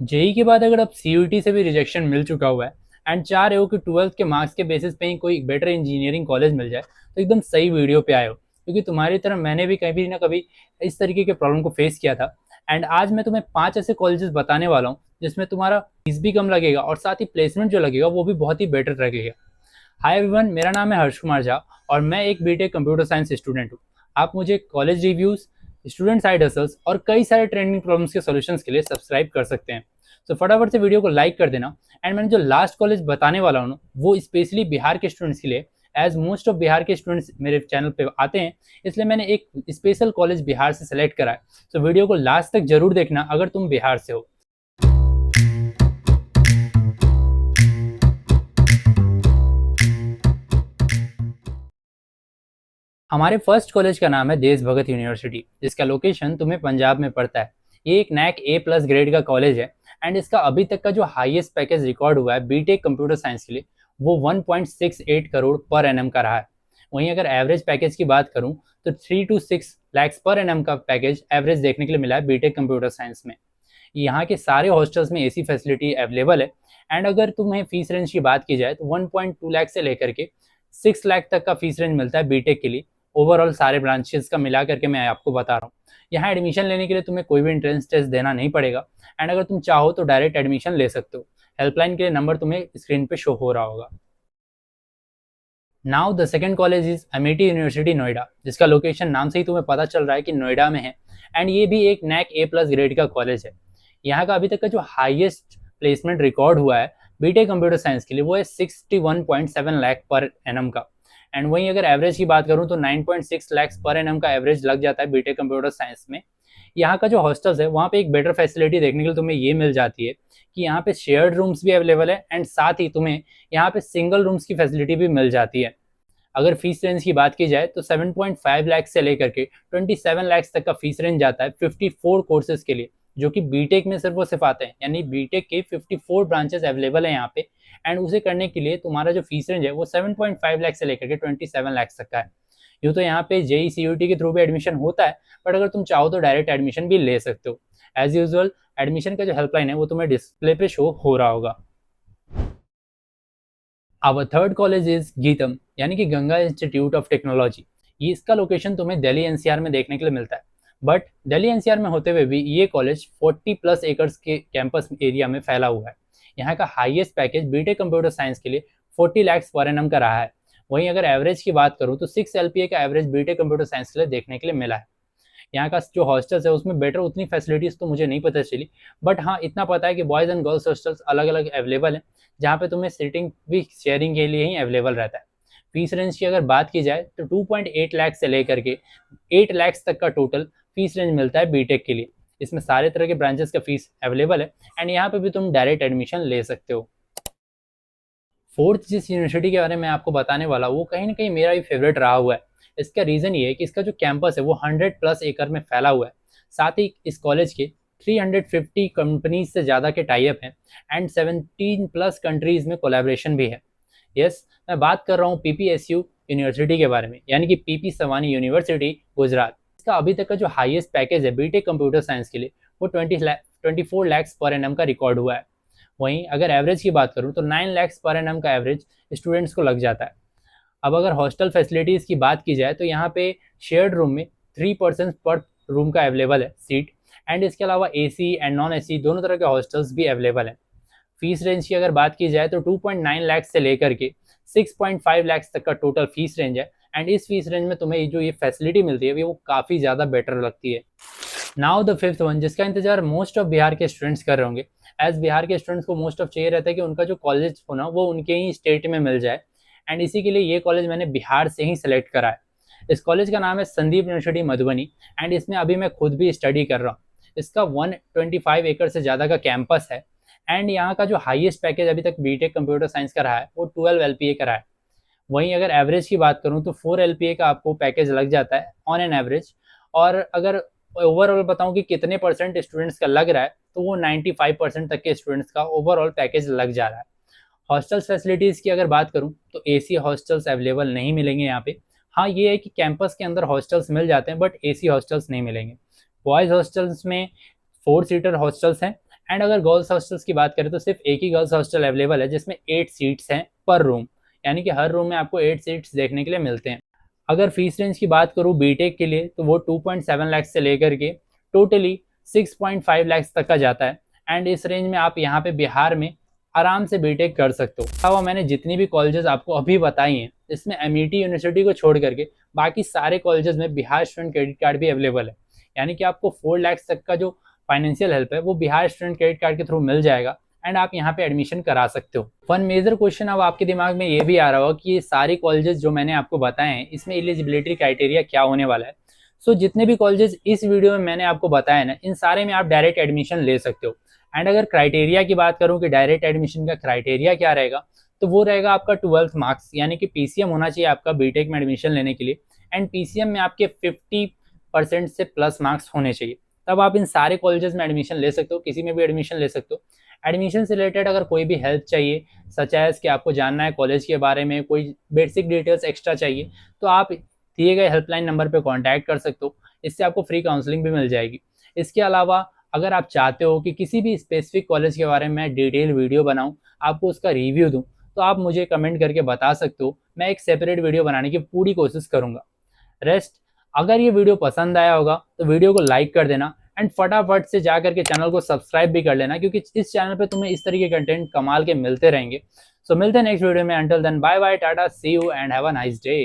JEE के बाद अगर आप सीयूटी से भी रिजेक्शन मिल चुका हुआ है एंड चाह रहे हो कि ट्वेल्थ के मार्क्स के बेसिस पे ही कोई बेटर इंजीनियरिंग कॉलेज मिल जाए, तो एकदम सही वीडियो पे आए हो, क्योंकि तुम्हारी तरह मैंने भी कभी ना कभी इस तरीके के प्रॉब्लम को फेस किया था। एंड आज मैं तुम्हें 5 ऐसे कॉलेजेस बताने वाला हूँ जिसमें तुम्हारा फीस भी कम लगेगा और साथ ही प्लेसमेंट जो लगेगा वो भी बहुत ही बेटर लगेगा। हाय एवरीवन, मेरा नाम है हर्ष कुमार झा और मैं एक बीटेक कंप्यूटर साइंस स्टूडेंट हूँ। आप मुझे college reviews, student side hustles और कई सारे ट्रेंडिंग प्रॉब्लम्स के सॉल्यूशंस के लिए सब्सक्राइब कर सकते हैं। तो फटाफट से वीडियो को लाइक कर देना। एंड मैंने जो लास्ट कॉलेज बताने वाला हूँ वो स्पेशली बिहार के स्टूडेंट्स के लिए, एज मोस्ट ऑफ बिहार के स्टूडेंट्स मेरे चैनल पे आते हैं, इसलिए मैंने एक स्पेशल कॉलेज बिहार से सेलेक्ट करा है। तो वीडियो को लास्ट तक जरूर देखना अगर तुम बिहार से हो। हमारे फर्स्ट कॉलेज का नाम है देश भगत यूनिवर्सिटी, जिसका लोकेशन तुम्हें पंजाब में पड़ता है। ये एक नैक ए प्लस ग्रेड का कॉलेज है एंड इसका अभी तक का जो हाईएस्ट पैकेज रिकॉर्ड हुआ है बीटेक कंप्यूटर साइंस के लिए वो 1.68 करोड़ पर एनएम का रहा है। वहीं अगर एवरेज पैकेज की बात करूं तो 3 to 6 lakhs पर एनएम का पैकेज एवरेज देखने के लिए मिला है बीटेक कंप्यूटर साइंस में। यहाँ के सारे हॉस्टल्स में एसी फैसिलिटी अवेलेबल है। एंड अगर तुम्हें फीस रेंज की बात की जाए तो 1.2 लाख से लेकर के 6 लाख तक का फीस रेंज मिलता है बीटेक के लिए। ओवरऑल सारे ब्रांचेस का मिला करके मैं आपको बता रहा हूँ। यहाँ एडमिशन लेने के लिए तुम्हें कोई भी एंट्रेंस टेस्ट देना नहीं पड़ेगा। एंड अगर तुम चाहो तो डायरेक्ट एडमिशन ले सकते हो। हेल्पलाइन के लिए नंबर तुम्हें स्क्रीन पे शो हो रहा होगा। Now the second college is Amethi university Noida, जिसका लोकेशन नाम से ही तुम्हें पता चल रहा है कि नोएडा में है। एंड ये भी एक नैक ए प्लस ग्रेड का कॉलेज है। यहाँ का अभी तक का जो हाईएस्ट प्लेसमेंट रिकॉर्ड हुआ है बीटेक कंप्यूटर साइंस के लिए वो है 61.7 लाख पर एनम का। एंड वहीं अगर एवरेज की बात करूँ तो 9.6 लाख पर एनम का एवरेज लग जाता है बीटेक कंप्यूटर साइंस में। यहाँ का जो हॉस्टल्स है वहाँ पे एक बेटर फैसिलिटी देखने के लिए तुम्हें ये मिल जाती है कि यहाँ पे शेयर्ड रूम्स भी अवेलेबल है एंड साथ ही तुम्हें यहाँ पे सिंगल रूम्स की फैसिलिटी भी मिल जाती है। अगर फीस रेंज की बात की जाए तो 7.5 लाख से लेकर के 27 लाख तक का फीस रेंज जाता है 54 कोर्सेज के लिए, जो कि बीटेक में सिर्फ वो सिर्फ आते हैं। यानी बीटेक के 54 ब्रांचेस अवेलेबल है यहाँ पे। एंड उसे करने के लिए तुम्हारा जो फीस रेंज है वो 7.5 लाख से लेकर के 27 लाख तक का है। यूँ तो यहाँ पे जेई सीयूटी के थ्रू भी एडमिशन होता है, बट अगर तुम चाहो तो डायरेक्ट एडमिशन भी ले सकते हो। एज यूजुअल एडमिशन का जो हेल्पलाइन है वो तुम्हें डिस्प्ले पे शो हो रहा होगा। Our third college is Gitam, यानी कि गंगा इंस्टीट्यूट ऑफ टेक्नोलॉजी। ये इसका लोकेशन तुम्हें दिल्ली एनसीआर में देखने के लिए मिलता है। बट दिल्ली एनसीआर में होते हुए भी ये कॉलेज 40 प्लस एकर्स के कैंपस एरिया में फैला हुआ है। यहाँ का highest package BTech computer science के लिए 40 लाख पर एनम का रहा है। वहीं अगर एवरेज की बात करूँ तो 6 एलपीए का एवरेज बीटेक कंप्यूटर साइंस के लिए देखने के लिए मिला है। यहाँ का जो हॉस्टल्स है उसमें बेटर उतनी फैसिलिटीज तो मुझे नहीं पता चली, बट हाँ इतना पता है कि बॉयज़ एंड गर्ल्स हॉस्टल्स अलग अलग अवेलेबल हैं, जहाँ पे तुम्हें सीटिंग भी शेयरिंग के लिए ही अवेलेबल रहता है। फीस रेंज की अगर बात की जाए तो 2.8 लाख से लेकर के 8 लाख तक का टोटल फीस रेंज मिलता है बीटेक के लिए। इसमें सारे तरह के ब्रांचेस का फीस अवेलेबल है एंड यहाँ पे भी तुम डायरेक्ट एडमिशन ले सकते हो। फोर्थ जिस यूनिवर्सिटी के बारे में आपको बताने वाला वो कहीं ना कहीं मेरा भी फेवरेट रहा हुआ है। इसका रीज़न ये है कि इसका जो कैंपस है वो 100 प्लस एकड़ में फैला हुआ है। साथ ही इस कॉलेज के 350 कंपनीज से ज़्यादा के टाइप हैं एंड 17 प्लस कंट्रीज में कोलैबोरेशन भी है। यस, मैं बात कर रहा हूँ पीपीएसयू यूनिवर्सिटी के बारे में, यानी कि पीपी सवानी यूनिवर्सिटी गुजरात। इसका अभी तक का जो हाईएस्ट पैकेज है बीटेक कंप्यूटर साइंस के लिए वो 24 लाख पर एनम का रिकॉर्ड हुआ है। वहीं अगर एवरेज की बात करूं तो 9 लाख पर एनम का एवरेज स्टूडेंट्स को लग जाता है। अब अगर हॉस्टल फैसिलिटीज़ की बात की जाए तो यहाँ पे शेयर्ड रूम में 3% पर रूम का अवेलेबल है सीट। एंड इसके अलावा एसी एंड नॉन एसी दोनों तरह के हॉस्टल्स भी अवेलेबल हैं। फीस रेंज की अगर बात की जाए तो 2.9 लाख से लेकर के 6.5 लाख तक का टोटल फीस रेंज है। एंड इस फीस रेंज में तुम्हें जो ये फैसिलिटी मिलती है वो काफ़ी ज़्यादा बेटर लगती है। नाउ द फिफ्थ वन, जिसका इंतजार मोस्ट ऑफ बिहार के स्टूडेंट्स कर रहे होंगे। एज बिहार के स्टूडेंट्स को मोस्ट ऑफ चाहिए रहता है कि उनका जो कॉलेज हो ना वो उनके ही स्टेट में मिल जाए। एंड इसी के लिए ये कॉलेज मैंने बिहार से ही सिलेक्ट करा है। इस कॉलेज का नाम है संदीप यूनिवर्सिटी मधुबनी। एंड इसमें अभी मैं खुद भी स्टडी कर रहा हूँ। इसका 125 एकड़ से ज़्यादा का कैंपस है। एंड यहाँ का जो हाईएस्ट पैकेज अभी तक बीटेक कंप्यूटर साइंस का रहा है वो 12 एलपीए का रहा है। वहीं अगर एवरेज की बात करूँ तो 4 एलपीए का आपको पैकेज लग जाता है ऑन एन एवरेज। और अगर ओवरऑल बताऊं कि कितने परसेंट स्टूडेंट्स का लग रहा है तो वो 95% तक के स्टूडेंट्स का ओवरऑल पैकेज लग जा रहा है। हॉस्टल्स फैसिलिटीज़ की अगर बात करूं तो एसी हॉस्टल्स अवेलेबल नहीं मिलेंगे यहाँ पे। हाँ ये है कि कैंपस के अंदर हॉस्टल्स मिल जाते हैं बट एसी हॉस्टल्स नहीं मिलेंगे। बॉयज़ हॉस्टल्स में 4 सीटर हॉस्टल्स हैं एंड अगर गर्ल्स हॉस्टल्स की बात करें तो सिर्फ एक ही गर्ल्स हॉस्टल अवेलेबल है जिसमें 8 सीट्स हैं पर रूम, यानी कि हर रूम में आपको 8 सीट्स देखने के लिए मिलते हैं। अगर फीस रेंज की बात करूँ बीटेक के लिए तो वो 2.7 लाख से लेकर के टोटली 6.5 लाख तक का जाता है। एंड इस रेंज में आप यहाँ पे बिहार में आराम से बीटेक कर सकते हो। अलावा मैंने जितनी भी कॉलेजेस आपको अभी बताई हैं इसमें एमईटी यूनिवर्सिटी को छोड़ करके बाकी सारे कॉलेजेस में बिहार स्टूडेंट क्रेडिट कार्ड भी अवेलेबल है, यानी कि आपको 4 लाख तक का जो फाइनेंशियल हेल्प है वो बिहार स्टूडेंट क्रेडिट कार्ड के थ्रू मिल जाएगा एंड आप यहाँ पे एडमिशन करा सकते हो। वन मेजर क्वेश्चन अब आपके दिमाग में ये भी आ रहा होगा कि ये सारी कॉलेजेस जो मैंने आपको बताए हैं इसमें एलिजिबिलिटी क्राइटेरिया क्या होने वाला है। सो जितने भी कॉलेजेस इस वीडियो में मैंने आपको बताया ना इन सारे में आप डायरेक्ट एडमिशन ले सकते हो। एंड अगर क्राइटेरिया की बात करूँ कि डायरेक्ट एडमिशन का क्राइटेरिया क्या रहेगा, तो वो रहेगा आपका 12th मार्क्स, यानी कि पीसीएम होना चाहिए आपका बीटेक में एडमिशन लेने के लिए। एंड पीसीएम में आपके 50% से प्लस मार्क्स होने चाहिए, तब आप इन सारे कॉलेजेस में एडमिशन ले सकते हो, किसी में भी एडमिशन ले सकते हो। एडमिशन से रिलेटेड अगर कोई भी हेल्प चाहिए, सच एज कि आपको जानना है कॉलेज के बारे में, कोई बेसिक डिटेल्स एक्स्ट्रा चाहिए, तो आप दिए गए हेल्पलाइन नंबर पर कॉन्टैक्ट कर सकते हो। इससे आपको फ्री काउंसलिंग भी मिल जाएगी। इसके अलावा अगर आप चाहते हो कि किसी भी स्पेसिफिक कॉलेज के बारे में डिटेल वीडियो बनाऊं, आपको उसका रिव्यू दूं, तो आप मुझे कमेंट करके बता सकते हो, मैं एक सेपरेट वीडियो बनाने की पूरी कोशिश करूंगा। रेस्ट, अगर ये वीडियो पसंद आया होगा तो वीडियो को लाइक कर देना एंड फटाफट से जा करके चैनल को सब्सक्राइब भी कर लेना, क्योंकि इस चैनल पे तुम्हें इस तरह के कंटेंट कमाल के मिलते रहेंगे। सो मिलते हैं नेक्स्ट वीडियो में। Until then bye bye, tata, see you and have a nice day.